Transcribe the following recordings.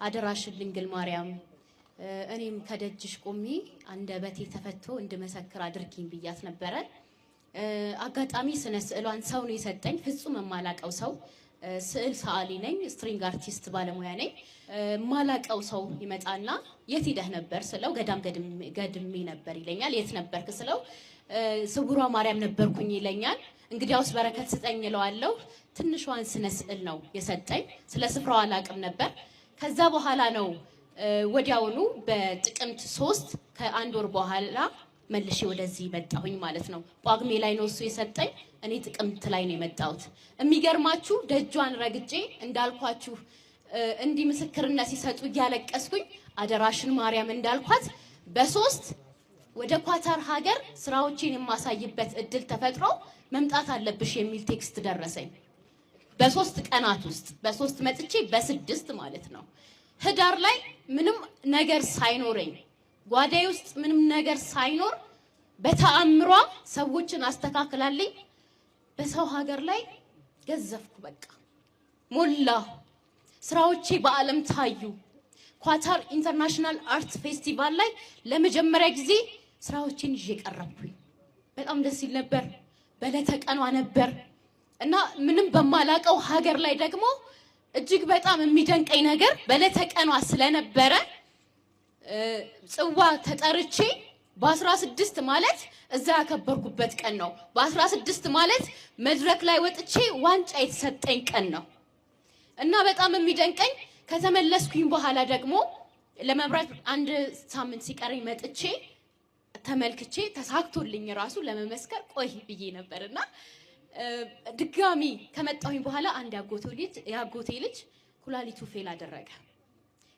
አደራሽን ድንግል ማርያም እኔም ከደጅሽ ቆሜ አንደበቴ ተፈቶ እንድመሰክር አድርጊኝ ብያት ነበረ። አጋጣሚ ስነ ስዕሏን ሰው ነው የሰጠኝ። ፍጹም የማላቀው ሰው ስዕል ሰዓሊ ነኝ፣ ስትሪንግ አርቲስት ባለሙያ ነኝ። ማላቀው ሰው ይመጣና የት ሄደህ ነበር ስለው ገዳም ገድሜ ነበር ይለኛል። የት ነበርክ ስለው ስውሯ ማርያም ነበርኩኝ ይለኛል። እንግዲያውስ በረከት ስጠኝ እለዋለሁ። ትንሿን ስነ ስዕል ነው የሰጠኝ። ስለ ስፍራው አላቅም ነበር። ከዛ በኋላ ነው ወዲያውኑ በጥቅምት 3 ከአንድ ወር በኋላ መልሼ ወደዚህ መጣሁኝ ማለት ነው። ጳጉሜ ላይ ነው እሱ የሰጠኝ። እኔ ጥቅምት ላይ ነው የመጣሁት። የሚገርማችሁ ደጇን ረግጬ እንዳልኳችሁ እንዲህ ምስክርነት ሲሰጡ እያለቀስኩኝ አደራሽን ማርያም እንዳልኳት በ3 ወደ ኳታር ሀገር ስራዎችን የማሳይበት እድል ተፈጥሮ መምጣት አለብሽ የሚል ቴክስት ደረሰኝ። በ3 ቀናት ውስጥ በ3 መጥቼ በ6 ማለት ነው። ህዳር ላይ ምንም ነገር ሳይኖረኝ ጓዳይ ውስጥ ምንም ነገር ሳይኖር በተአምሯ ሰዎችን አስተካክላልኝ በሰው ሀገር ላይ ገዘፍኩ። በቃ ሞላ። ስራዎቼ በአለም ታዩ። ኳታር ኢንተርናሽናል አርት ፌስቲቫል ላይ ለመጀመሪያ ጊዜ ስራዎችን ይዤ ቀረብኩኝ። በጣም ደስ ይል ነበር። በለተ ቀኗ ነበር እና ምንም በማላቀው ሀገር ላይ ደግሞ እጅግ በጣም የሚደንቀኝ ነገር በለተ ቀኗ ስለነበረ ጽዋ ተጠርቼ በ16 ማለት እዛ ያከበርኩበት ቀን ነው። በ16 ማለት መድረክ ላይ ወጥቼ ዋንጫ የተሰጠኝ ቀን ነው እና በጣም የሚደንቀኝ ከተመለስኩኝ በኋላ ደግሞ ለመብራት 1 ሳምንት ሲቀረኝ መጥቼ ተመልክቼ ተሳክቶልኝ ራሱ ለመመስከር ቆይ ብዬ ነበርና ድጋሚ ከመጣሁኝ በኋላ አንድ ያጎቴ ልጅ ኩላሊቱ ፌል አደረገ።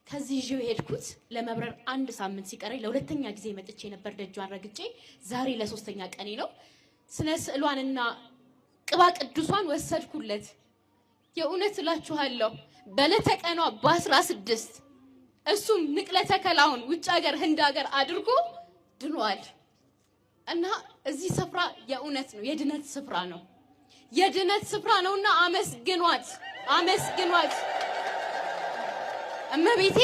ከዚህ ይዤው ሄድኩት። ለመብረር 1 ሳምንት ሲቀረኝ ለሁለተኛ ጊዜ መጥቼ ነበር ደጇን ረግጬ። ዛሬ ለ3ኛ ቀኔ ነው። ስነ ስዕሏንና ቅባ ቅዱሷን ወሰድኩለት። የእውነት እላችኋለሁ በለተ ቀኗ በ16 እሱም ንቅለ ተከላውን ውጭ ሀገር ህንድ ሀገር አድርጎ ድኗል። እና እዚህ ስፍራ የእውነት ነው የድነት ስፍራ ነው። የድነት ስፍራ ነውና አመስግኗት፣ አመስግኗት። እመቤቴ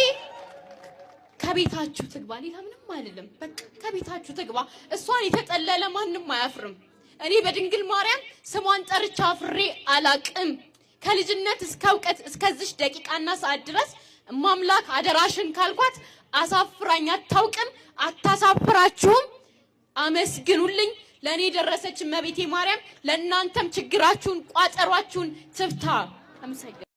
ከቤታችሁ ትግባ። ሌላ ምንም አይደለም። በቃ ከቤታችሁ ትግባ። እሷን የተጠለለ ማንንም አያፍርም። እኔ በድንግል ማርያም ስሟን ጠርቻ አፍሬ አላቅም። ከልጅነት እስከ እውቀት እስከዚህ ደቂቃና ሰዓት ድረስ ማምላክ አደራሽን ካልኳት አሳፍራኝ አታውቅም፣ አታሳፍራችሁም። አመስግኑልኝ። ለኔ ደረሰች እመቤቴ ማርያም። ለእናንተም ችግራችሁን ቋጠሯችሁን ትፍታ። አመሰግናለሁ።